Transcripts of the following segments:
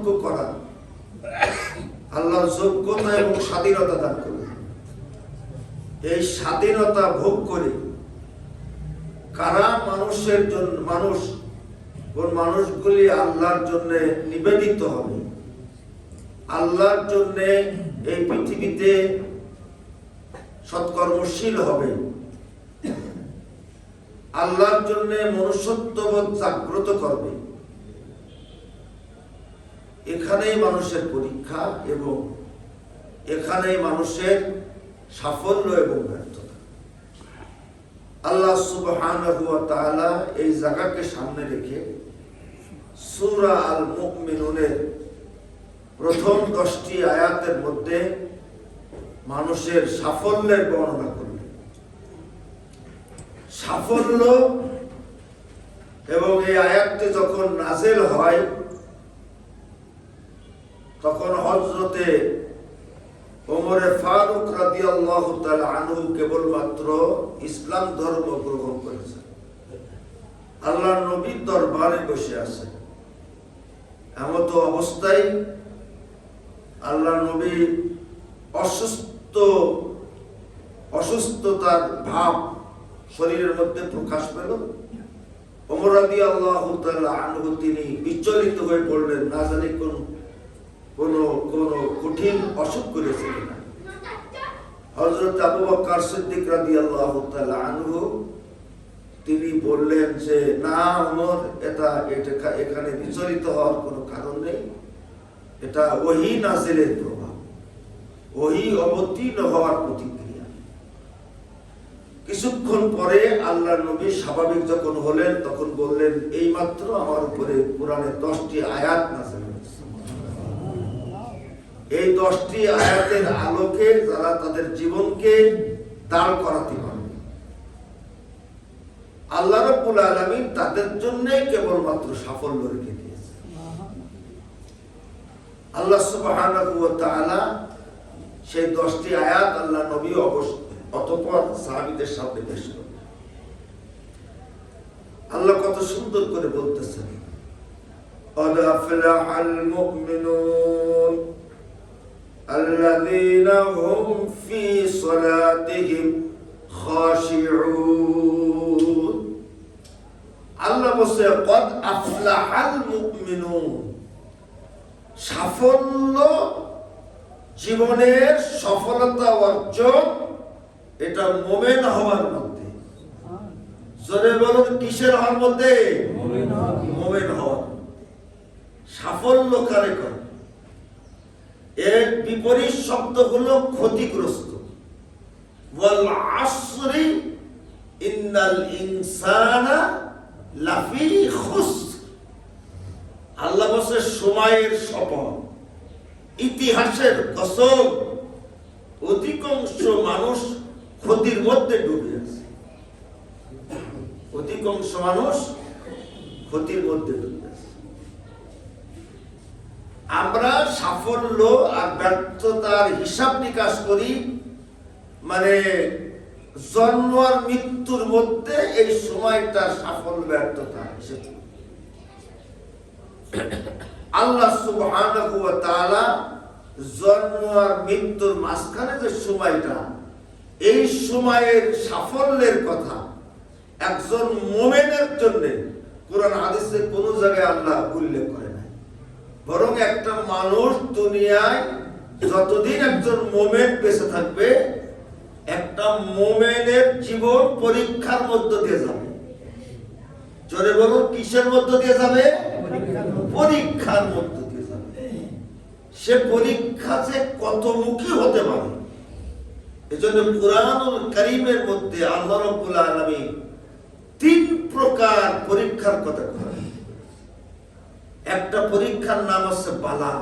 যোগ্য করা, আল্লাহর যোগ্যতা এবং স্বাধীনতা দান করলেন। এই স্বাধীনতা ভোগ করে কারা মানুষের জন্য মানুষগুলি আল্লাহর জন্য নিবেদিত হবে, আল্লাহর জন্য এই পৃথিবীতে সৎকর্মশীল হবে, আল্লাহর জন্য মনুষ্যত্ববোধ জাগ্রত করবে, এখানেই মানুষের পরীক্ষা এবং এখানেই মানুষের সাফল্য এবং ব্যর্থতা। আল্লাহ সুবহানাহু ওয়া তাআলা এই জায়গাকে সামনে রেখে সূরা আল মুমিনুনের প্রথম 10টি আয়াতের মধ্যে মানুষের সাফল্যের বর্ণনা করলেন। সাফল্য এবং এই আয়াতটি যখন নাযিল হয় তখন হযরতে ওমর ফারুক রাদিয়াল্লাহু তাআলা আনহু কেবলমাত্র ইসলাম ধর্ম গ্রহণ করেছেন, আল্লাহর নবীর দরবারে বসে আছেন। এমত অবস্থায় আল্লাহর নবী অসুস্থতার ভাব শরীরের মধ্যে প্রকাশ পেল। ওমর রাদিয়াল্লাহু তাআলা আনহু তিনি বিচলিত হয়ে পড়লেন, না জানি কোন কঠিন অসুখ করেছে কিনা। হযরত আবু বকর সিদ্দিক রাদিয়াল্লাহু তাআলা আনহু তিনি বললেন যে না ওমর, এখানে বিচলিত হওয়ার কোনো কারণ নেই, এটা ওহী নাযিলের প্রভাব, ওহী অবতীর্ণ হওয়ার প্রতিক্রিয়া। কিছুক্ষণ পরে আল্লাহর নবী স্বাভাবিক যখন হলেন তখন বললেন, এইমাত্র আমার উপরে কোরআনের 10টি আয়াত নাযিল হয়েছে। এই 10টি আয়াতের আলোকে যারা তাদের জীবনকে দাঁড় করাতে পারবে, আল্লাহ রাব্বুল আলামিন তাদের জন্যই কেবলমাত্র সাফল্য রেখে দিয়েছে। আল্লাহ সুবহানাহু ওয়া তাআলা সেই 10টি আয়াত আল্লাহ নবী অতঃপর সাহাবীদের সামনে পেশ করলেন। আল্লাহ কত সুন্দর করে বলতেছেন, قد أفلح المؤمنون الذين هم في صلاتهم خاشعون। আল্লাহ বলছে قد أفلح المؤمنون, সাফল্য জীবনের সফলতা অর্জন এটা মুমিন হওয়ার মধ্যে। জোরে বলুন, কিসের হওয়ার মধ্যে? মুমিন হওয়ার। সাফল্য কারে করে? এর বিপরীত শব্দ হলো ক্ষতিগ্রস্ত। ওয়াল আসরি ইন্নাল ইনসানা লাফি খুসর। আল্লাহ বলে সময়ের শপথ, ইতিহাসের কসম, অধিকাংশ মানুষ ক্ষতির মধ্যে ডুবে আছে। অধিকাংশ মানুষ ক্ষতির মধ্যে ডুবে আছে। আমরা সাফল্য আর ব্যর্থতার হিসাব নিকাশ করি, মানে জন্ম আর মৃত্যুর মধ্যে এই সময়টা সাফল্য ব্যর্থতা এসেছে। আল্লাহ সুবহানাহু ওয়া তাআলা জন্ম আর মৃত্যুর মাঝখানে যে সময়টা, এই সময়ের সাফল্যের কথা একজন মুমিনের জন্য কোরআন হাদিসে কোন জায়গায় আল্লাহ উল্লেখ করে নাই। বরং একটা মানুষ দুনিয়ায় যতদিন একজন মুমিন বেঁচে থাকবে, একটা মুমিনের জীবন পরীক্ষার মধ্য দিয়ে যাবে। জোরে বলুন, কিসের মধ্য দিয়ে যাবে? পরীক্ষার মধ্য দিয়ে যাবে। সে পরীক্ষা যে কতমুখী হতে পারে, এজন্য কুরআনুল কারীমের মধ্যে আল্লাহ রাব্বুল আলামিন 3 প্রকার পরীক্ষার কথা বলেন। একটা পরীক্ষার নাম হচ্ছে বালা,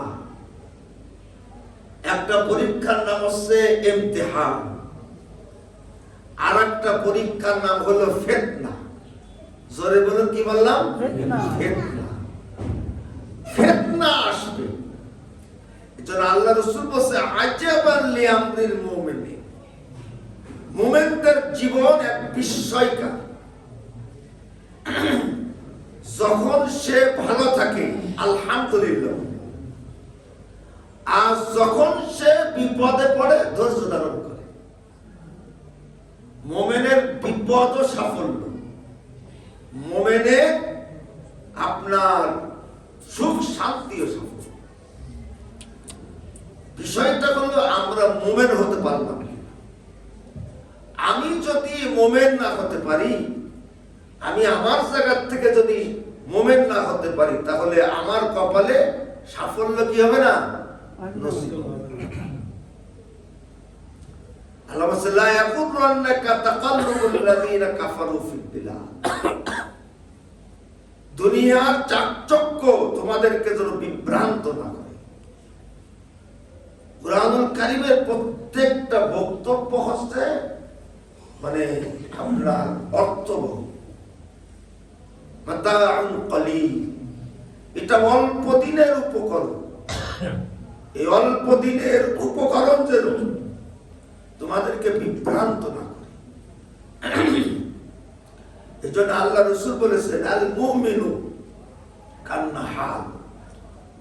একটা পরীক্ষার নাম হচ্ছে ইমতিহান, আর একটা পরীক্ষার নাম হলো ফিতনা। জোরে বলুন, কি বললাম? ফিতনা। ফিতনা আসবে। এজন্য আল্লাহ রাসূল বলেছে আজাবান লিআমরিল মুমিনিন, মুমিনদের জীবন এক বিস্ময়কর। যখন সে ভালো থাকে আলহামদুলিল্লাহ, আর যখন সে বিপদে পড়ে ধৈর্য ধারণ করে। মুমিনের বিপদ ও সাফল্য, মুমিনের আপনার সুখ শান্তি ও সাফল্য। বিষয়টা হলো আমরা মুমিন হতে পারলাম। আমি যদি মুমিন না হতে পারি, আমি আমার জায়গা থেকে যদি মুমিন না হতে পারি, তাহলে আমার কপালে সাফল্য কি হবে না, নসিব হবে না। আল্লাহ বলেন লা ইয়াকুররান্নাকা তাকাল্লুবুল লাযিনা কাফারু ফিদ বিলাদ। দুনিয়ার চাকচক্য তোমাদেরকে যেন বিভ্রান্ত না করে। কুরআনুল কারীমের প্রত্যেকটা বক্তব্য হচ্ছে মানে আপনার অর্থবহ। মাতাউন কলিল, এটা অল্প দিনের উপকরণ। এই অল্প দিনের উপকরণ যেন তোমাদেরকে বিভ্রান্ত না করে। এই জন্য আল্লাহ রাসূল বলেছেন আল মুমিনু কান্নাহাল,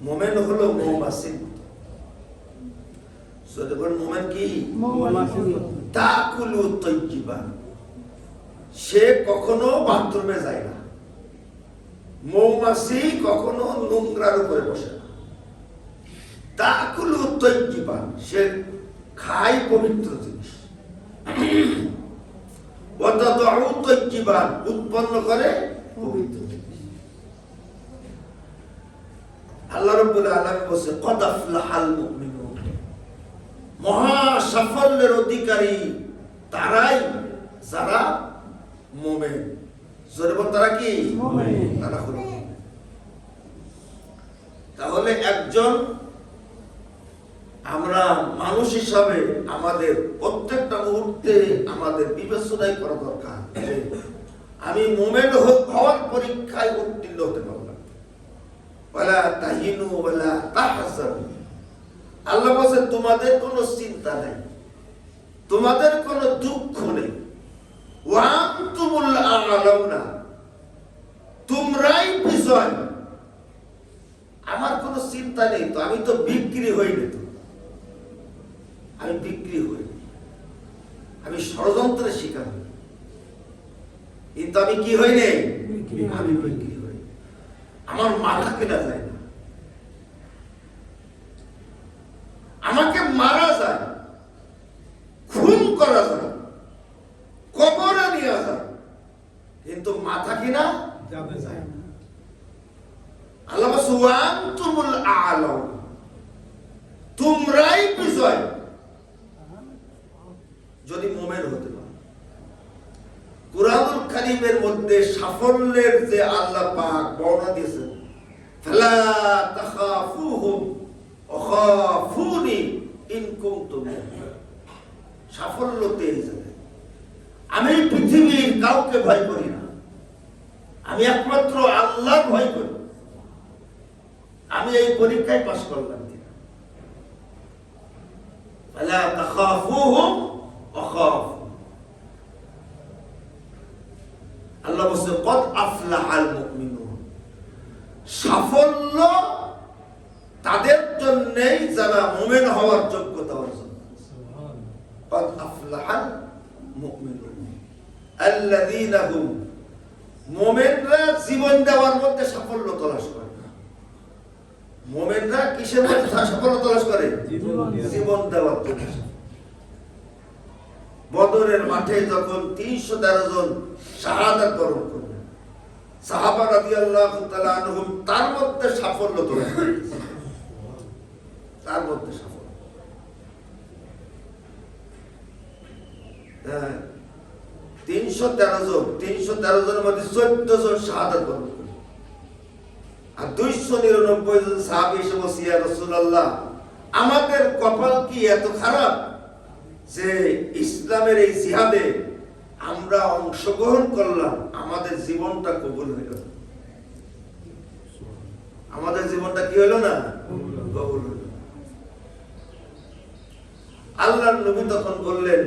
মুমিন হলো মৌমাছি। সদবর মুমিন কি মৌমাছি, তাকুলু তাইয়িবান, সে কখনো বাথরুমে যায় না। মৌমাছি কখনো নোংরার উপরে বসে না। তাকুলু তাইয়িবান, সে খায় পবিত্র জিনিস। ওয়া তাদউ তাইয়িবান, উৎপন্ন করে পবিত্র জিনিস। আল্লাহ রাব্বুল আলামিন বলেন ক্বাদ আফলাহাল মুমিনুন, মহা সাফল্যের অধিকারী তারাই যারা মুমিন। জোরে তারা কি মুমিন, তারা হলো মুমিন। তাহলে একজন আমরা মানুষ হিসাবে আমাদের প্রত্যেকটা মুহূর্তে আমাদের বিবেচনাই করা দরকার যে আমি মুমিন হওয়ার পরীক্ষায় উত্তীর্ণ হতে পারলাম। ওয়ালা তাহিনু ওয়ালা তাহজানু, আল্লাহ বলেন তোমাদের কোনো চিন্তা নেই, তোমাদের কোনো দুঃখ নেই। ওয়া আনতুমুল আ'লাউনা, তোমরাই বিজয়। আমার কোনো চিন্তা নেই তো, আমি তো বিক্রি হইনি, তো আমি বিক্রি হই, আমি ষড়যন্ত্রের শিকার হই, কিন্তু আমি কি হইনি, আমি বিক্রি হই। আমার মাথা কেনা যায় না, আমাকে মারা যায়, খুন করা যায়, কবরে নিয়ে যায়, কিন্তু মাথা কিনা যাবে যায় না। আল্লাহ সুবহান তুমুল আ'লাম, তোমরাই বিজয় যদি মুমিন হতে পারো। কুরআনুল কারীমের মধ্যে সাফল্যের যে আল্লাহ পাক বর্ণনা দিয়েছেন, ফালা তাখাফুহুম ওয়া খাফুনি ইন কুনতুম মুমিনিন, সাফল্যতে যাবে। আমি পৃথিবীর কাউকে ভয় করি না, আমি একমাত্র আল্লাহর ভয় করি। আমি এই পরীক্ষায় পাস করলাম কিনা। ফালা তাখাফুহুম ওয়া খাফুনি, আল্লাহ বলেন ক্বাদ আফলাহাল মুমিনুন, সাফল্য তাদের জন্যই যারা মুমিন হওয়ার যোগ্যতা অর্জন করেছে। ক্বাদ আফলাহাল মুমিনুন আল্লাযীনা হুম, মুমিনরা জীবন দেওয়ার মধ্যে সাফল্য তলাশ করে। মুমিনরা কিসের মধ্যে সাফল্য তলাশ করে? জীবন দেওয়ার জন্য। বদরের মাঠে যখন ৩১৩ জন শাহাদাত বরণ করলেন, সাহাবা রাদিয়াল্লাহু তাআলা আনহুম তার মধ্যে সাফল্য তলাশ করেছে, তার মধ্যে সাফল্য। ৩১৩ জনের মধ্যে ১৪ জন শাহাদাত বরণ করলেন, আর ২৯৯ জন সাহাবী এসে বলছে, ইয়া রাসূলুল্লাহ, আমাদের কপাল কি এত খারাপ যে ইসলামের এই জিহাদে আমরা অংশগ্রহণ করলাম, আমাদের জীবনটা কবুল হইল না। আমাদের জীবনটা কি হইল না, কবুল হইল। আল্লাহর নবী তখন বললেন,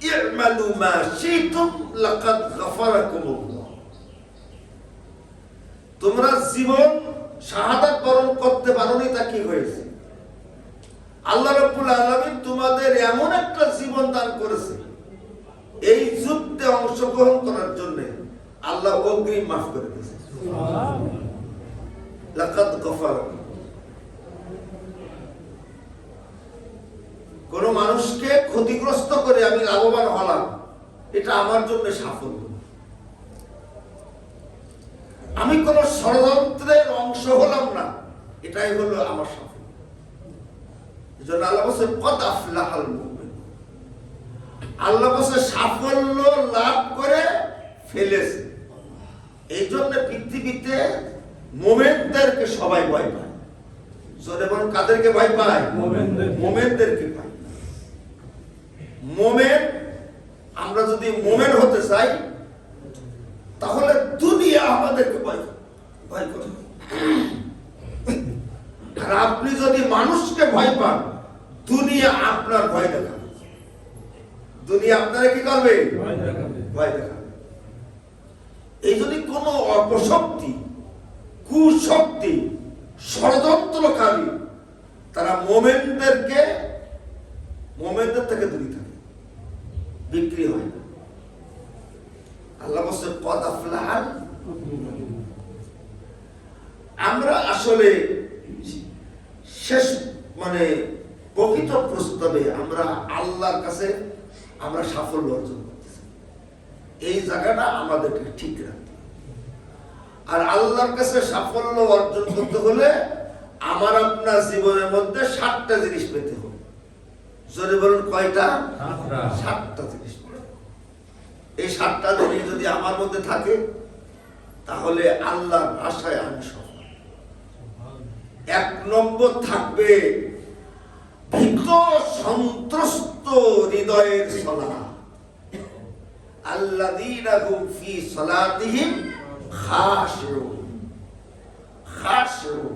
ই'মালু মা শি'তুম লাকাদ গাফারাকুমুল্লাহ, তোমরা জীবন শাহাদাত বরণ করতে পারোনি, তা কি হয়েছে? আল্লাহ রাব্বুল আলামিন তোমাদের এমন একটা জীবন দান করেছে, এই যুদ্ধে অংশগ্রহণ করার জন্য আল্লাহ অগ্রিম মাফ করে দিয়েছে। লাকাদ গফার। কোন মানুষকে ক্ষতিগ্রস্ত করে আমি লাভবান হলাম, এটা আমার জন্য সাফল্য। আমি কোন ষড়যন্ত্রের অংশ হলাম না, এটাই হলো আমার সাফল্য। এজন্য আল্লাহ বলছে কদ আফলাহাল মুমিন, আল্লাহ বলছে সাফল্য লাভ করে ফেলেছে। এই জন্য পৃথিবীতে মুমিনদেরকে সবাই ভয় পায়। জোরে বলুন, কাদেরকে ভয় পায়? মুমিনদেরকে পায়। মুমিন, আমরা যদি মুমিন হতে চাই তাহলে দুনিয়া আমাদেরকে ভয় করে। আর আপনি যদি মানুষকে ভয় পান, দুনিয়া আপনার ভয় দেখাবে। দুনিয়া আপনারা কি করবে? ভয় দেখাবে। এই যদি কোন অপশক্তি, কুশক্তি, ষড়যন্ত্রকারী তারা মুমিনদের থেকে দূরে থাকে, বিক্রি হয় না। আল্লাহ বলছে কদ আফলাহাল। আমরা আসলে শেষ প্রকৃত প্রস্তাবে আমরা আল্লাহর কাছে আমরা সাফল্য অর্জন করতেছি। এই জায়গাটা আমাদেরকে ঠিক রাখতে। আর আল্লাহর কাছে সাফল্য অর্জন করতে হলে আমার আপনার জীবনের মধ্যে 7টা জিনিস পেতে হবে। জোরে বলুন, কয়টা? 7টা জিনিস। এই 7টা জিনিস যদি আমার মধ্যে থাকে তাহলে আল্লাহর আশায় আমি সফল। 1 নম্বর থাকবে ভীত সন্ত্রস্ত হৃদয়ের সালাত। আল্লাযীনা হুম ফি সালাতিহিম খাশিউন। খাশিউন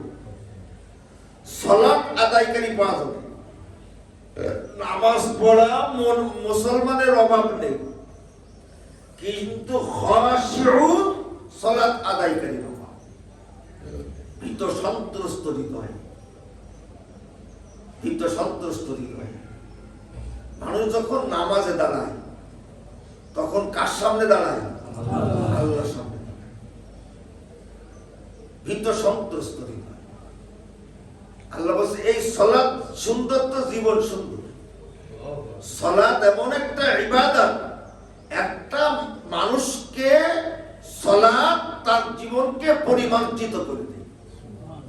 সালাত আদায়কারী পাওয়া যাবে। নামাজ পড়া মুসলমানের অভাব নেই, কিন্তু খাশিউন সালাত আদায়কারী অভাব। ভীত সন্ত্রস্ত হৃদয়, ভীত সন্ত্রস্ত হৃদয়। মানুষ যখন নামাজে দাঁড়ায় তখন কার সামনে দাঁড়ায়? আল্লাহর সামনে। ভীত সন্ত্রস্ত হৃদয়। আল্লাহ বলছে এই সালাত সুন্দর তো জীবন সুন্দর। সালাত এমন একটা ইবাদত, একটা মানুষকে সালাত তার জীবনকে পরিমার্জিত করে দেয়।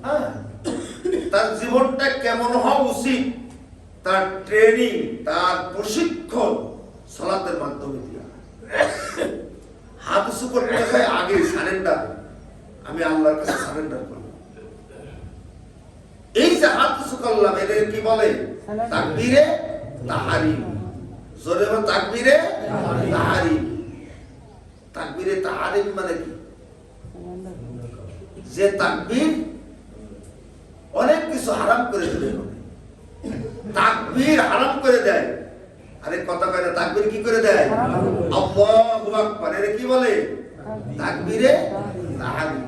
হ্যাঁ, তার জীবনটা কেমন হওয়া উচিত তার ট্রেনিং, তার প্রশিক্ষণ সালাতের মাধ্যমে দেওয়া। হাত উঁচু করতে হয় আগে সারেন্ডার, আমি আল্লাহর কাছে সারেন্ডার করব। এই যে হাত উঁচু করলাম, এদের কি বলে? তাকবীরে তাহরিম। জোরে বল, তাকবীরে তাহরিম। তাকবীরে তাহরিম মানে কি? যে তাকবীর অনেক কিছু হারাম করে দেবে। তাকবীর হারাম করে দেয়। আরে কথা কয় না, তাকবীর কি করে দেয়? আল্লাহু আকবার। এর কি বলে? তাকবীরে তাহরিম।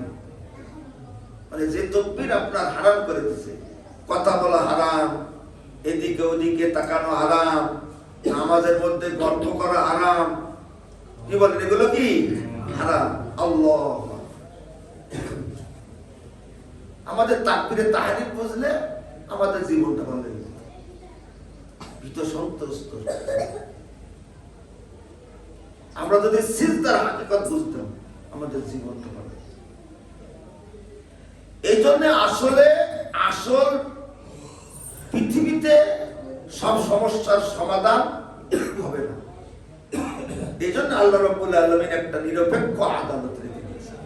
মানে যে তাকবীর আপনার হারাম করে দিয়েছে। কথা বলা হারাম, এদিকে ওদিকে তাকানো হারাম, নামাজের মধ্যে গল্প করা হারাম। কি বলেন এগুলো? কি হারাম। আল্লাহ, আমাদের তাকবীরে তাহরিম বুঝলে আমাদের জীবনটা ভালো হয়ে যাবে। ভীত সন্ত্রস্ত। আমরা যদি সিজদার হাকিকত বুঝতাম আমাদের জীবনটা ভালো। এই জন্য আসল পৃথিবীতে সব সমস্যার সমাধান হবে না। এই জন্য আল্লাহ রাব্বুল আলামিন একটা নিরপেক্ষ আদালত রেখে দিয়েছেন,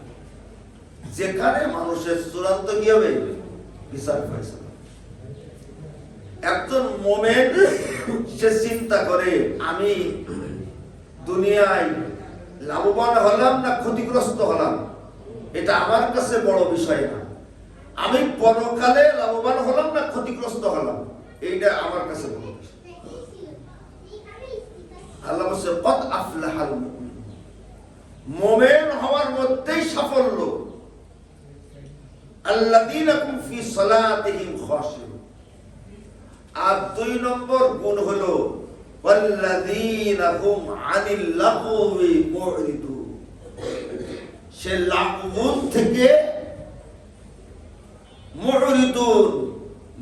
যেখানে মানুষের চূড়ান্ত কি হবে? বিচার ফয়সালা। একজন মুমিন সে চিন্তা করে আমি দুনিয়ায় লাভবান হলাম না ক্ষতিগ্রস্ত হলাম, এটা আমার কাছে বড় বিষয় না। আমি পরকালে লাভবান হলাম না ক্ষতিগ্রস্ত হলাম, এইটা আমার কাছে বড় বিষয়। আল্লাহ বলছে কদ আফলাহাল মুমিন। মুমিন হওয়ার মধ্যেই সাফল্য। আল্লাযীনা হুম ফি সালাতিহিম খাশিউন। আর 2 নম্বর গুণ হলো ওয়াল্লাযীনা হুম আনিল লাগwi মুরিদুন, সে লাগবুন থেকে মুরিদুন,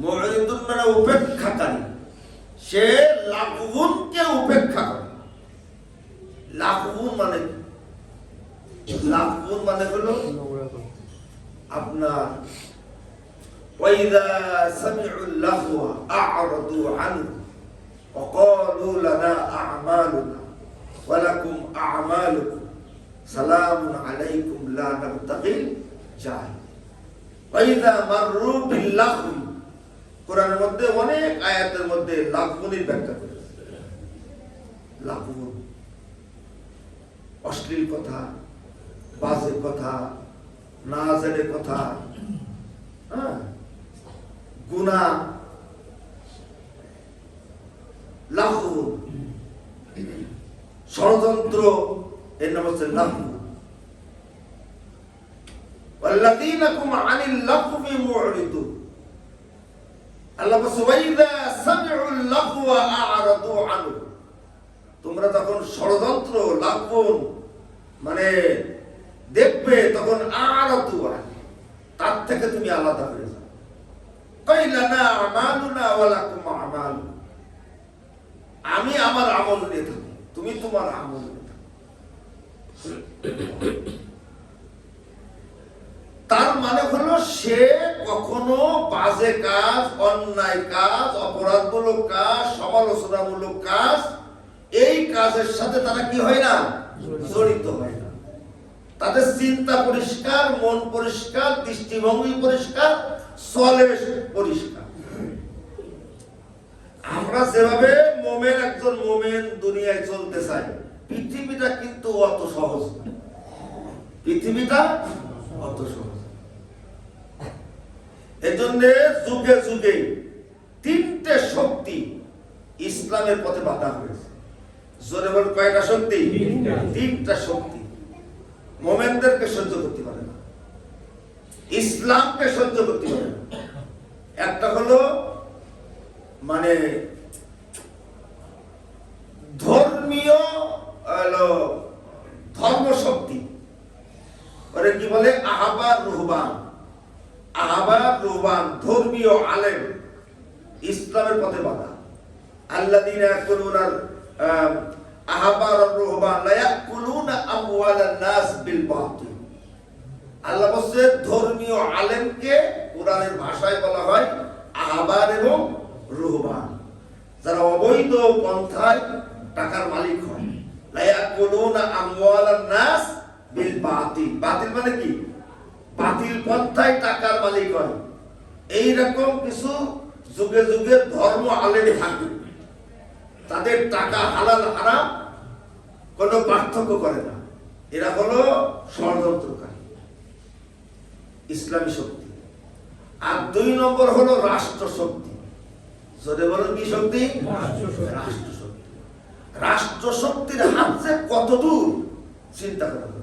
মুরিদুন মানে উপেক্ষাকারী, সে লাগবুনকে উপেক্ষা করে। লাগবুন মানে হলো আপনার ওয়াইদা সামিউল লাগওয়া আ'রাদু আনহু ওয়া ক্বালু লানা আ'মালুনা ওয়া লাকুম আ'মালুকুম সালামুন আলাইকুম লা নাবতাগিল জাহিল। ওয়াইদা মাররু বিল লাগwi, কোরআনের মধ্যে অনেক আয়াতের মধ্যে লাগবুনের ব্যাখ্যা করেছে। লাগবুন অশ্লীল কথা, বাজে কথা, না জেনে কথা, গুনাহ, লাগবুন, ষড়যন্ত্র, এর নাম হচ্ছে লাগবুন। ওয়াল্লাযীনা হুম আনিল লাগwi মুরিদুন, আল্লাহ বলেন ওয়াইদা সামিউল লাগওয়া আ'রাদু আনহু, তোমরা তখন ষড়যন্ত্র, লাগবুন মানে দেখবে, তখন আ'রাদু আনহু, তার থেকে তুমি আলাদা হয়ে যাও। কাইলানা আমালুনা ওয়া লাকুম আমালু, আমি আমার আমল নিয়ে থাকি, তুমি তোমার আমল নিয়ে থাকো। তার মানে হলো সে কখনো বাজে কাজ, অন্যায় কাজ, অপরাধমূলক কাজ, সমালোচনামূলক কাজ, এই কাজের সাথে তারা কি হয় না, জড়িত হয় না। তাদের চিন্তা পরিষ্কার, মন পরিষ্কার, দৃষ্টিভঙ্গি পরিষ্কার, চলে পরিষ্কার। আমরা যেভাবে মোমেন, একজন মোমেন দুনিয়ায় চলতে চাই, পৃথিবীটা কিন্তু অত সহজ না। পৃথিবীটা অত সহজ। এজন্য যুগে যুগে 3টে শক্তি ইসলামের পথে বাধা হয়েছে। জোরে বল, কয়টা শক্তি? 3টা শক্তি মোমেনদেরকে সহ্য করতে পারে না, ইসলামকে সহ্য করতে পারে না। একটা হলো মানে ধর্মীয় ধর্মশক্তি, ওরে কি বলে, আহবার রুহবান। আহবার রুহবান ধর্মীয় আলেম ইসলামের পথে বাধা। আল্লাযীনা ইয়াকুলুনা আহবার রুহবান লা ইয়াকুলুনা আমওয়ালান নাস বিল বাতিল। আল্লাহ বলছে ধর্মীয় আলেমকে কোরআনের ভাষায় বলা হয় আহবার এবং রুহবান, যারা অবৈধ পন্থায় টাকার মালিক হয়। লা ইয়াকুলুনা আমওয়ালান নাস বিল বাতিল, বাতিল মানে কি, বাতিল পন্থায় টাকার মালিক হয়। এইরকম কিছু যুগে যুগে ধর্ম আলেম থাকে, তাদের টাকা হালাল হারাম কোনো পার্থক্য করে না। এরা হলো ষড়যন্ত্রকারী, ইসলামী শক্তি। আর 2 নম্বর হলো রাষ্ট্র শক্তি। যদি বলেন কি শক্তি? রাষ্ট্র শক্তি। রাষ্ট্র শক্তির হাত যে কত দূর চিন্তা করা হবে।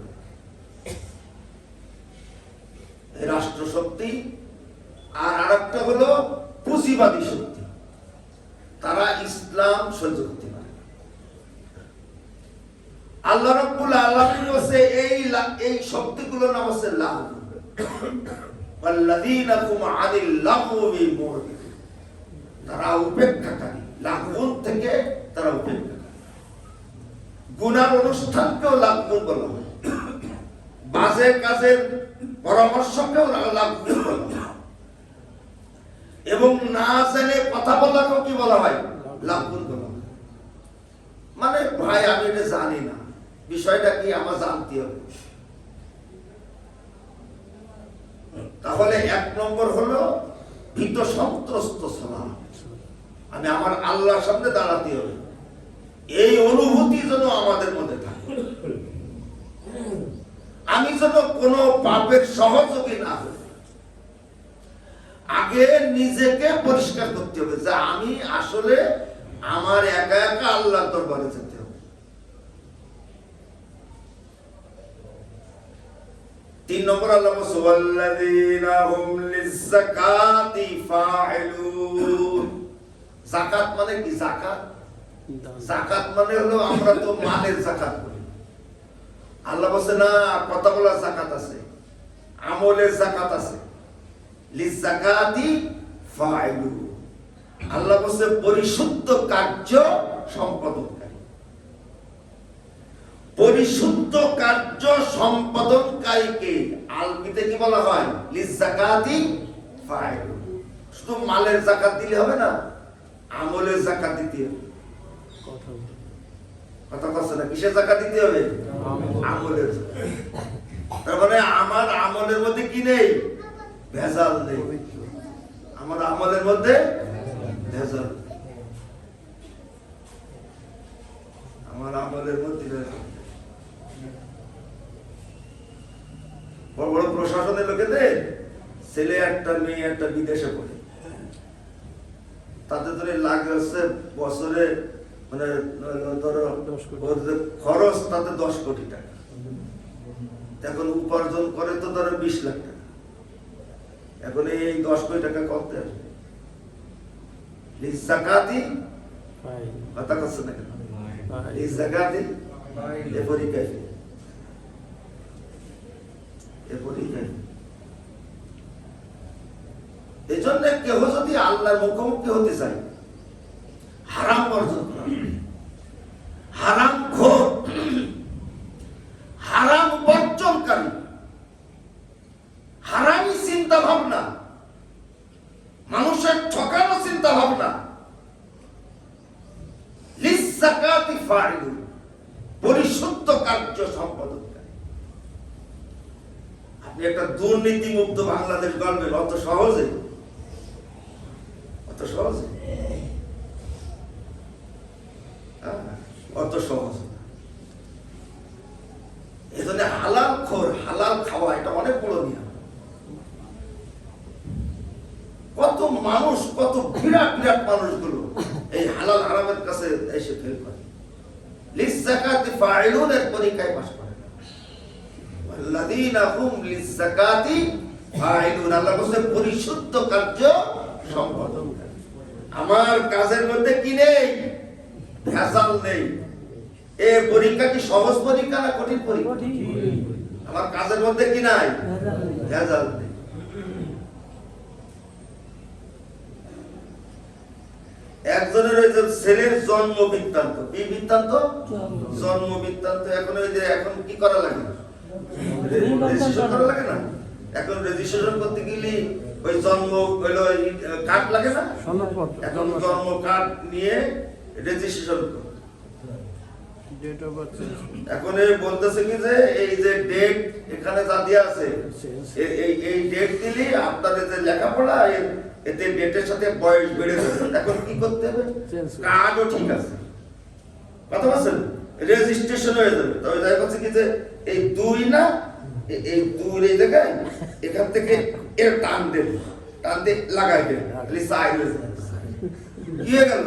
রাষ্ট্র শক্তি। আর আরেকটা হলো পুঁজিবাদী শক্তি, তারা ইসলাম সহ্য করতে পারে। আল্লাহ রাব্বুল আলামিন বলেছে এই শক্তিগুলোর নাম হচ্ছে লাগু। ওয়াল্লাযীনা হুম আনিল লাগwi মুরিদুন, তারা উপেক্ষাকারী, লাগবুন থেকে তারা উপেক্ষাকারী। গুনার অনুষ্ঠানকেও লাগবুন বলা হয়, বাজে কাজের পরামর্শকেও লাগবুন বলা হয়, এবং না জেনে কথা বলাকেও কি বলা হয়, লাগবুন বলা হয়। মানে ভাই আমি এটা জানি না, বিষয়টা কি আমার জানতে হবে। তাহলে 1 নম্বর হলো ভীত সন্ত্রস্ত সালাম, আমি আমার আল্লাহর সামনে দাঁড়াতে হবে, এই অনুভূতি যেন আমাদের মধ্যে থাকে। আমি যেন কোনো পাপের সহযোগী না হই। আগে নিজেকে পরিষ্কার করতে হবে যে আমি আসলে আমার একা একা আল্লাহর দরবারে যেতে হবে। 3 নম্বর আল্লাহ বলেন ওয়াল্লাযীনা হুম লিয-যাকাতি ফাইলুন, মানে কি? যাকাত। যাকাত মানে হলো আমরা তো মালের যাকাত করি। আল্লাহ বলছে না, কথা বলার যাকাত আছে, আমলের যাকাত আছে। লিযাকাতি ফাইলু, আল্লাহ বলছে পরিশুদ্ধ কার্য সম্পাদনকারী। পরিশুদ্ধ কার্য সম্পাদনকারীকে আরবিতে কি বলা হয়? লিযাকাতি ফাইলু। শুধু মালের যাকাত দিলে হবে না, আমলের যাকাত দিতে হবে। কথা বলছে না, কিসের যাকাত দিতে হবে? আমলের যাকাত। তার মানে আমার আমলের মধ্যে কি নেই? ভেজাল নেই। আমার আমলের মধ্যে ভেজাল, আমার আমলের মধ্যে ভেজাল। বড় বড় প্রশাসনের লোকেদের ছেলে একটা মেয়ে একটা বিদেশে পড়ে, তাদের ধরে লাগে হচ্ছে বছরে মানে ধরো খরচ তাতে 10 কোটি টাকা। এখন উপার্জন করে তো ধরো 20 লাখ টাকা। এখন এই 10 কোটি টাকা করতে আসবে লিযাকাতি, কথা বলছে না কেন? লিযাকাতি এ পরীক্ষায়, এ পরীক্ষায়। এই জন্য কেউ যদি আল্লাহর মুখোমুখি হতে চায়, হারাম বর্জন করা, হারাম খোর, হারাম বর্জনকারী, হারামি চিন্তা ভাবনা, মানুষের ঠকানো চিন্তা ভাবনা, লিযাকাতি ফাইলু, পরিশুদ্ধ কার্য সম্পাদনকারী। আপনি একটা দুর্নীতিমুক্ত বাংলাদেশ গড়বেন অত সহজে, অত সহজে, অত সহজ। এজন্য হালাল খোর, হালাল খাওয়া এটা অনেক বড় নিয়ম। কত মানুষ, কত বিরাট বিরাট মানুষগুলো এই হালাল হারামের কাছে এসে ফেল করে, লিযাকাতি ফাইলুনের পরীক্ষায় পাস করে। ওয়াল্লাযীনা হুম লিযাকাতি ফাইলুন, আল্লাহ বলেছে পরিশুদ্ধ কার্য সম্পাদনকারী। আমার কাজের মধ্যে কি নেই? ভেজাল নেই। এই পরীক্ষা কি সহজ পরীক্ষা না কঠিন পরীক্ষা? আমার কাজের মধ্যে কি নাই? ভেজাল নেই। একজনের ওই যে ছেলের জন্ম বৃত্তান্ত, কি বৃত্তান্ত? জন্ম বৃত্তান্ত। এখন ওই যে এখন কি করা লাগে? রেজিস্ট্রেশন করা লাগে না? এখন রেজিস্ট্রেশন করতে গেলে ওই জন্ম হলো কার্ড লাগে না? এখন জন্ম কার্ড নিয়ে রেজিস্ট্রেশন করে। এখন বলতেছে কি যে এই যে ডেট এখানে যা দেয়া আছে, এই ডেট দিলে আপনাদের যে লেখাপড়া এতে ডেটের সাথে বয়স বেড়ে যাবে। এখন কি করতে হবে? কার্ডও ঠিক আছে, কথা বলছেন, রেজিস্ট্রেশন হয়ে যাবে। তবে যাই বলছে কি যে এই 2 না, এই 2 এই জায়গায় এখান থেকে এর টান দেন, টান দিয়ে লাগাই দেন, খালি সাইড হয়ে যাবে। কি হয়ে গেল?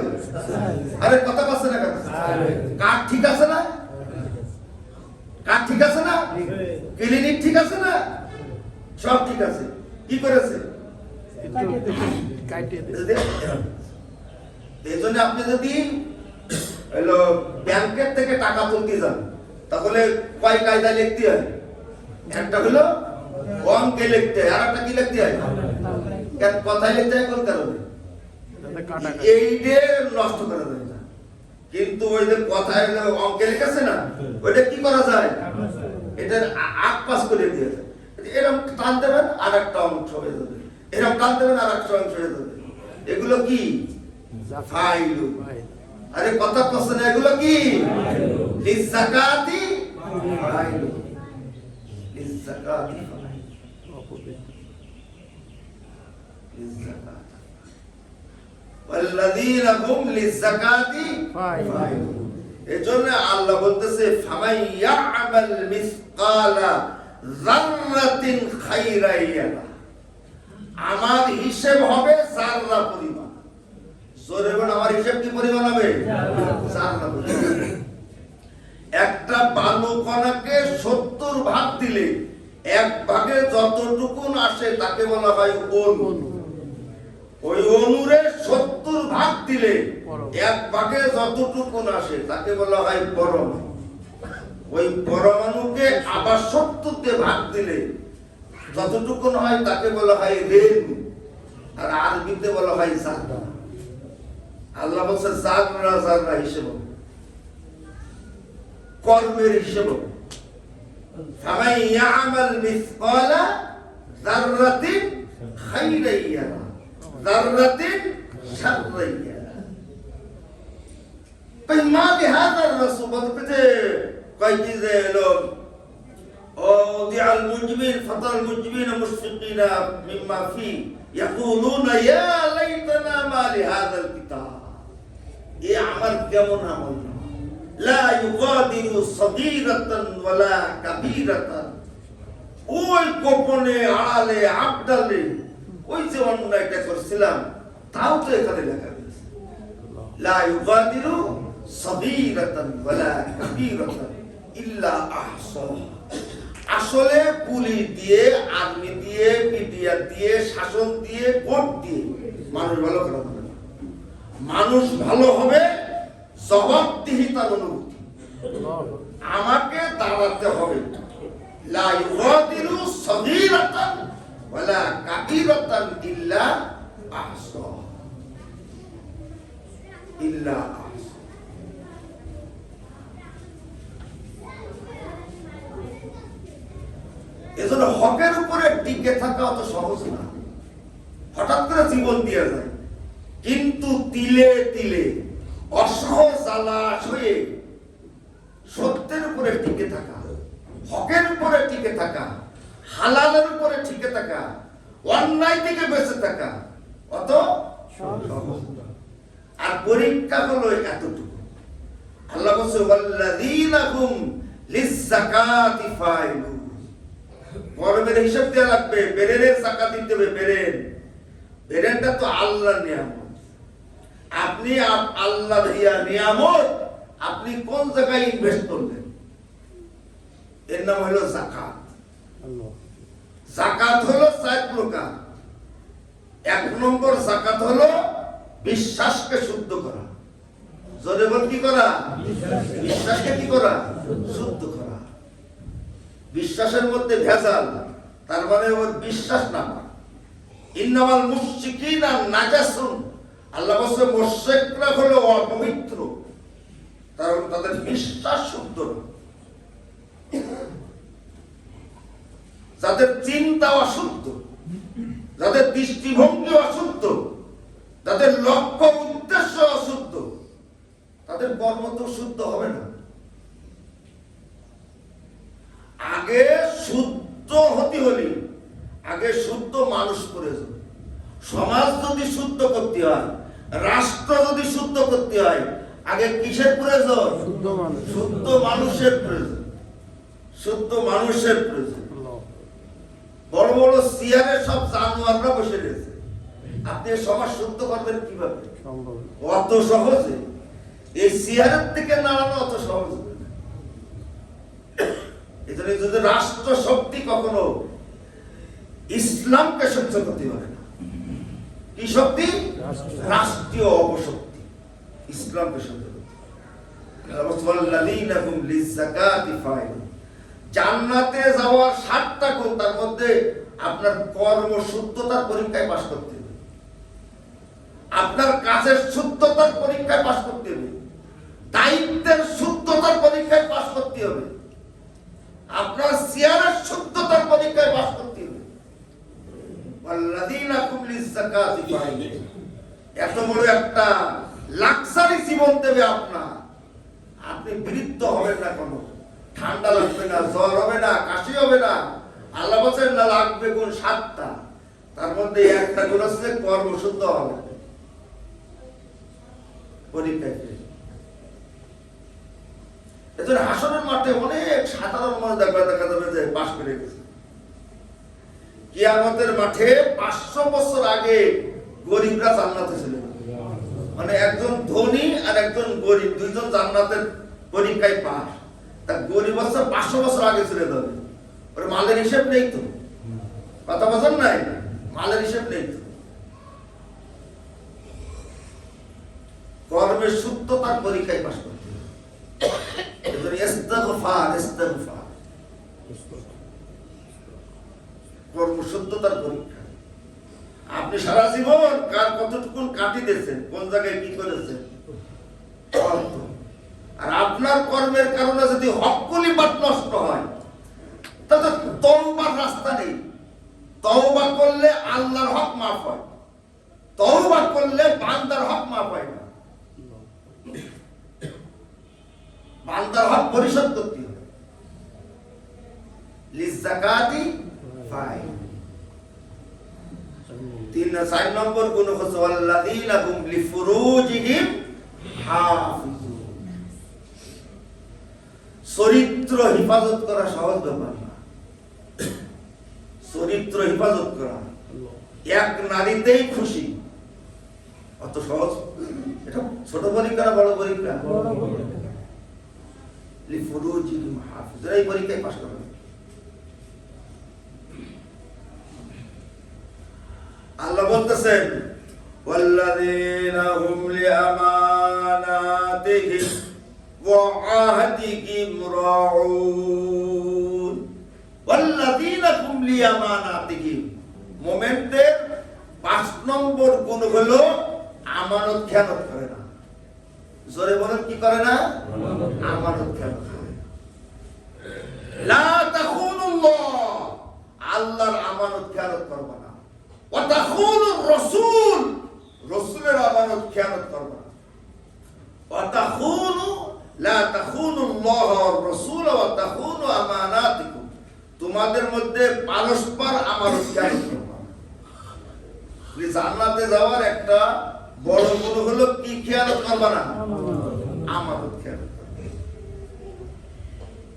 আরে কথা বলছে না কেন? কার্ড ঠিক আছে না? কার্ড ঠিক আছে না? ক্লিনিক ঠিক আছে না? সব ঠিক আছে। কি করেছে? এই জন্য আপনি যদি ব্যাংকের থেকে টাকা তুলতে যান তাহলে কয় কায়দা লিখতে হয়? একটা হলো অঙ্কে লিখতে হয়, আর একটা কি লিখতে হয়? কথায় লিখতে হয়। কোন কারণে? এইটা নষ্ট করা যায় না, কিন্তু ওই যে কথায় অঙ্কে লিখেছে না, ওইটা কি করা যায়? এটার আগ পাস করে দিয়ে যায়। এরকম টান দেবেন আর একটা অংশ হয়ে যাবে, এরকম টান দেবেন আর একটা অংশ হয়ে যাবে। এগুলো কি? ফাইলু। আরে কথা বলছেন, এগুলো কি? লিযাকাতি ফাইলু, লিযাকাতি ওয়াল্লাযীনা হুম লিযাকাতি ফাইলুন। এজন্য আল্লাহ বলতেছে ফামান ইয়া'মাল মিসকালা যাররাতিন খাইরান ইয়ারা, আমার হিসাব হবে যাররা পরিমাণ। জোরে বল, আমার হিসাব কি পরিমাণ হবে? যাররা পরিমাণ। একটা বালু কণাকে 70 ভাগ দিলে এক ভাগে যতটুকু আসে তাকে বলা হয় অণু। ওই অণুরে 70 ভাগ দিলে এক ভাগে যতটুকু আসে তাকে বলা হয় পরমাণু। ওই পরমাণুকে আবার 70 দিয়ে ভাগ দিলে যতটুকু হয় তাকে বলা হয় রেণু, আর আরবিতে বলা হয় জাররা। আল্লাহ বলছে জাররা জাররা হিসেবে কর্মের হিসেবে ফামান ইয়ামাল মিসকালা যাররাতিন খাইরান ইয়ারা যাররাতিন শাররান ইয়ারা। মা লিহাযার রাসূল বলতে কয়টি যে এলো ওদিআল মুজমিন ফাতাল মুজমিন মুশফিকিনা মিম্মা ফি ইয়াকুলুনা ইয়া লাইতানা মা লিহাযাল কিতাব। এই আমল কেমন আমল, লা ইউগাদিরু সগীরাতান ওয়ালা কাবীরাতান। ওই গোপনে আড়ালে আবদালে ওই যে অন্যায়টা করছিলাম তাও তো এখানে লেখা রয়েছে, লা ইউগাদিরু সগীরাতান ওয়ালা কাবীরাতান ইল্লা আহসাহা। আসলে পুলিশ দিয়ে, আর্মি দিয়ে, মিডিয়া দিয়ে, শাসন দিয়ে, ভোট দিয়ে মানুষ ভালো করা হবে না। মানুষ ভালো হবে জবাবদিহিতার অনুভূতি। আমাকে দাঁড়াতে হবে, লা ইউগাদিরু সগীরাতান ওয়ালা কাবীরাতান ইল্লা আহসাহা ইল্লা আহসাহা। এজন্য হকের উপরে টিকে থাকা অত সহজ না। হঠাৎ করে জীবন দিয়ে যায়, কিন্তু তিলে তিলে অসহজ জ্বালাশ হয়ে সত্যের উপরে টিকে থাকা, হকের উপরে টিকে থাকা, হালালের উপরে টিকে থাকা, অন্যায় থেকে বেঁচে থাকা অত সহজ না। আর পরীক্ষা হলো এতটুকু। আল্লাহ বলছে ওয়াল্লাযীনা হুম লিয-যাকাতি ফাইলুন। কর্মের হিসাব দেওয়া লাগবে, বেরেনের যাকাত দিতে হবে। বেরেনটা তো আল্লাহর নিয়ামত। আপনি আল্লাহ দিয়া নিয়ামত আপনি কোন জায়গায় ইনভেস্ট করবেন, এর নাম হলো যাকাত। যাকাত হলো 4 প্রকার। 1 নম্বর যাকাত হলো বিশ্বাসকে শুদ্ধ করা। জোরে বল কি করা? বিশ্বাসকে কি করা? শুদ্ধ করা। বিশ্বাসের মধ্যে ভেজাল, তার মানে ওর বিশ্বাস না পায়। ইন্নামাল মুশরিকিনা নাজাসুন। আল্লাহ বলছে মুশরিকরা হলো অপবিত্র, কারণ তাদের বিশ্বাস শুদ্ধ না। যাদের চিন্তা অশুদ্ধ, যাদের দৃষ্টিভঙ্গি অশুদ্ধ, যাদের লক্ষ্য উদ্দেশ্য অশুদ্ধ, তাদের কর্ম তো শুদ্ধ হবে না। আগে শুদ্ধ হতে হলে আগে শুদ্ধ মানুষ প্রয়োজন। সমাজ যদি শুদ্ধ করতে হয়, রাষ্ট্র যদি শুদ্ধ করতে হয়, আগে কিসের প্রয়োজন? শুদ্ধ মানুষের প্রয়োজন। শুদ্ধ মানুষের প্রয়োজন। বড় বড় চেয়ারে সব জানোয়াররা বসে রয়েছে, আপনি সমাজ শুদ্ধ করবেন কিভাবে? অত সহজে এই চেয়ারের থেকে নাড়ানো অত সহজ। এজন্য যদি রাষ্ট্র শক্তি কখনো ইসলামকে সহ্য করতে পারে না, কি শক্তি? রাষ্ট্রীয় অপশক্তি ইসলামকে সহ্য করতে। জান্নাতে যাওয়ার 7টা গুণ, তার মধ্যে আপনার কর্ম শুদ্ধতার পরীক্ষায় পাস করতে হবে, আপনার কাজের শুদ্ধতার পরীক্ষায় পাস করতে হবে, দায়িত্বের শুদ্ধতার পরীক্ষায় পাস করতে হবে, আপনার চেয়ারের শুদ্ধতার পরীক্ষায় পাস করতে হবে। এত বড় একটা লাক্সারি জীবন দেবে আপনার, আপনি বৃদ্ধ হবেন না, কোনো ঠান্ডা লাগবে না, জ্বর হবে না, কাশি হবে না। আল্লাহ বলেন না লাগবে গুণ 7টা, তার মধ্যে একটা গুণ হচ্ছে কর্মশুদ্ধ হবে পরীক্ষায়। এজন্য হাসরের মাঠে অনেক সাধারণ মানুষ দেখা যাবে যে পাশ করে গেছে। কিয়ামতের মাঠে 500 বছর আগে গরিবরা জান্নাতে ছিল, মানে একজন ধনী আর একজন গরিব, দুইজন জান্নাতের পরীক্ষায় পাস। তা গরিব হচ্ছে 500 বছর আগে চলে যাবে, ওর মালের হিসেব নেই তো, কথা বলেন নাই, মালের হিসেব নেই তো। কর্মের সত্যতার পরীক্ষায় পাস করতে হবে। ইস্তিগফার, ইস্তিগফার, কর্ম সত্যতার পরীক্ষা। আপনি সারা জীবন কার কতটুকু কাটি দিয়েছেন, কোন জায়গায় কি করেছেন, আর আপনার কর্মের কারণে যদি হকগুলি বাদ নষ্ট হয় তাহলে তওবার রাস্তা নেই। তওবা করলে আল্লাহর হক মাফ হয়, তওবা করলে বান্দার হক মাফ হয় না। বান্দার হক পরিশোধ করতে হবে। লিযাকাতি ফাইল 4 নম্বর গুণ হচ্ছে ওয়াল্লাযীনা হুম লিফুরুজিহিম হাফিজুন। চরিত্র হেফাজত করা সহজ ব্যাপার না। চরিত্র হেফাজত করা এক নারীতেই খুশি, অত সহজ। এটা ছোট পরীক্ষা না বড় পরীক্ষা? লিফুরুজিহিম হাফিজুন, এই পরীক্ষায় পাস করবে। আল্লাহ বলতেছেন ওয়াল্লাযীনা হুম লিআমানাতিহিম ওয়া আহদিহিম রাউন। ওয়াল্লাযীনা হুম লিআমানাতিহিম, মুমিনদের 5 নম্বর গুণ হলো আমানত খেয়ানত করে না। জোরে বলেন, কি করে না? আমানত খেয়ানত করে না। লা তাখুনুল্লাহ, আল্লাহর আমানত খেয়ানত করবে না। ওয়া তাখুনুর রাসূল, রাসূলের আমানত খেয়ানত করবে না। ওয়া তাখুনু লা তাখুনুল্লাহ ওয়ার রাসূল ওয়া তাখুনু আমানাতিকুম, তোমাদের মধ্যে পরস্পর আমানত খেয়ানত করবে না। জান্নাতে যাওয়ার একটা বড় গুণ হলো কি খেয়ানত করবে না? আমানত খেয়ানত করবে।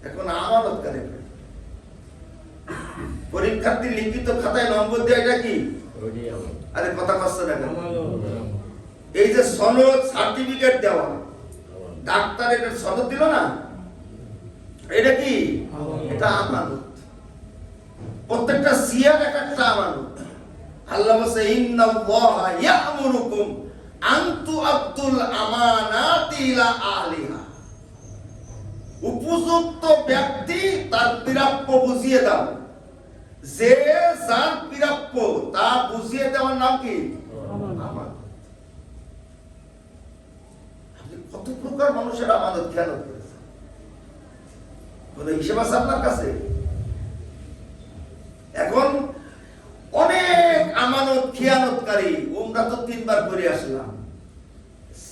এখন আমানত করে পরীক্ষার্থী লিখিত খাতায় নম্বর দেয়, এটা কি? আরে কথা কষ্ট না। এই যে সনদ, সার্টিফিকেট দেওয়া, ডাক্তার এটা সনদ দিল না, এটা কি? এটা আমানত। প্রত্যেকটা সিয়ার এক একটা আমানত। আল্লাহ বলেছে ইন্নাল্লাহা ইয়া'মুরুকুম আন তু'আদ্দুল আমানাতি ইলা আহলিহা, উপযুক্ত ব্যক্তি তার প্রাপ্য বুঝিয়ে দাও। যে যার প্রাপ্য তা বুঝিয়ে দেওয়ার নাম কি? আমানত। কত প্রকার মানুষের আমানত খেয়ানত করেছে, কোনো হিসেব আছে আপনার কাছে? এখন অনেক আমানত খেয়ানতকারী, আমরা তো 3 বার করে আসলাম।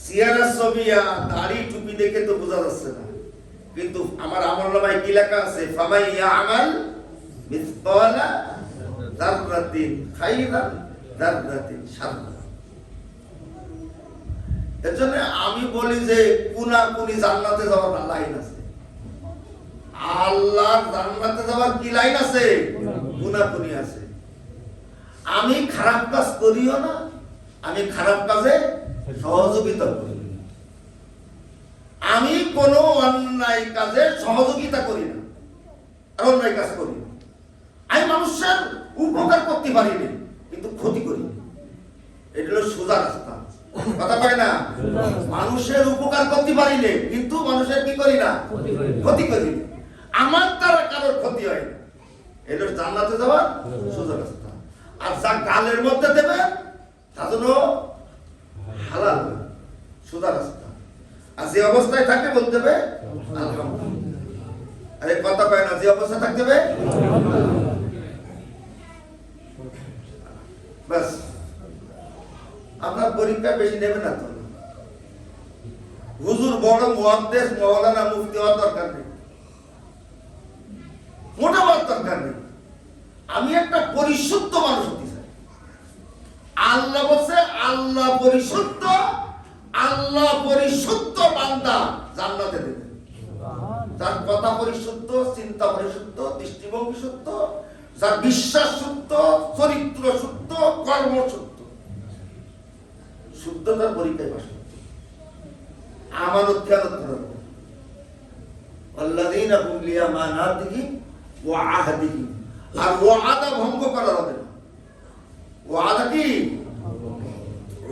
সিয়ারা সবিয়া দাড়ি টুপি দেখে তো বোঝা যাচ্ছে না, কিন্তু আমার আমলনামায় কি লেখা আছে? ফামাই ইয়ামাল মিসকালা যাররাতিন খাইরান যাররাতিন শাররা। এজন্য আমি বলি যে কুনাকুনি জান্নাতে যাওয়ার লাইন আছে। আল্লাহর জান্নাতে যাওয়ার কি লাইন আছে? কুনাকুনি আছে। আমি খারাপ কাজ করিও না, আমি খারাপ কাজে সহযোগিতা করি না, আমি কোনো অন্যায় কাজে সহযোগিতা করি না, আর অন্যায় কাজ করি না। আমি মানুষের উপকার করতে পারি না, কিন্তু ক্ষতি করি না। এটা হলো সোজা রাস্তা, কথা পায় না? মানুষের উপকার করতে পারি না, কিন্তু মানুষের কি করি না? ক্ষতি করি না। আমার দ্বারা কারোর ক্ষতি হয় না। এটা হলো জান্নাতে যাওয়ার সোজা রাস্তা। আর যা গালের মধ্যে দেবে তা জন্য হালাল, সোজা রাস্তা। আর যে অবস্থায় থাকে বলতে হবে আলহামদুলিল্লাহ। আরে কথা পায় না, যে অবস্থা থাকতে হবে বাস। আপনার পরীক্ষা বেশি নেবে না তো। হুজুর বড় মুহাদ্দিস মাওলানা মুফতি হওয়ার দরকার নেই, মোটা হওয়ার দরকার নেই। আমি একটা পরিশুদ্ধ মানুষ হতে চাই। আল্লাহ বলছে আল্লাহ পরিশুদ্ধ, আল্লাহ পরিশুদ্ধ বান্দা জান্নাতে দেবে। যার কথা পরিশুদ্ধ, চিন্তা পরিশুদ্ধ, দৃষ্টিভঙ্গি শুদ্ধ, যার বিশ্বাস শুদ্ধ, চরিত্র শুদ্ধ, কর্ম শুদ্ধ, শুদ্ধতার পরীক্ষায় পাস করতে। আমানত খেয়ানত করা, আল্লাযীনা হুম লিআমানাতিহিম ওয়া আহদিহিম, আর ওয়াদা ভঙ্গ করা হবে না। ওয়াদা কি?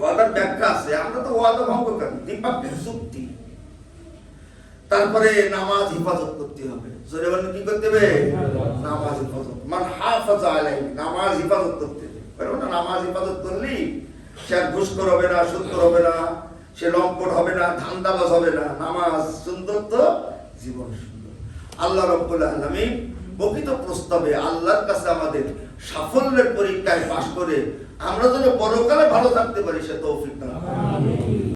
ওয়াদার ব্যাখ্যা আছে, আমরা তো ওয়াদা ভঙ্গ করি, দ্বিপাক্ষিক চুক্তি। তারপরে নামাজ হিফাজত করতে হবে। জোরে বলেন কি করতে হবে? নামাজ হিফাজত। মান হাফাজা আলাইহি, নামাজ হিফাজত করতে হবে। কারণ নামাজ হিফাজত করলেই সে আর ঘুষখোর হবে না, সুদখোর হবে না, সে লম্পট হবে না, ধান্দাবাজ হবে না। নামাজ সুন্দর তো জীবন সুন্দর। আল্লাহ রাব্বুল আলামিন প্রকৃত প্রস্তাবে আল্লাহর কাছে আমাদের সাফল্যের পরীক্ষায় পাশ করে আমরা যেন পরকালে ভালো থাকতে পারি, সে তৌফিক দান করুন।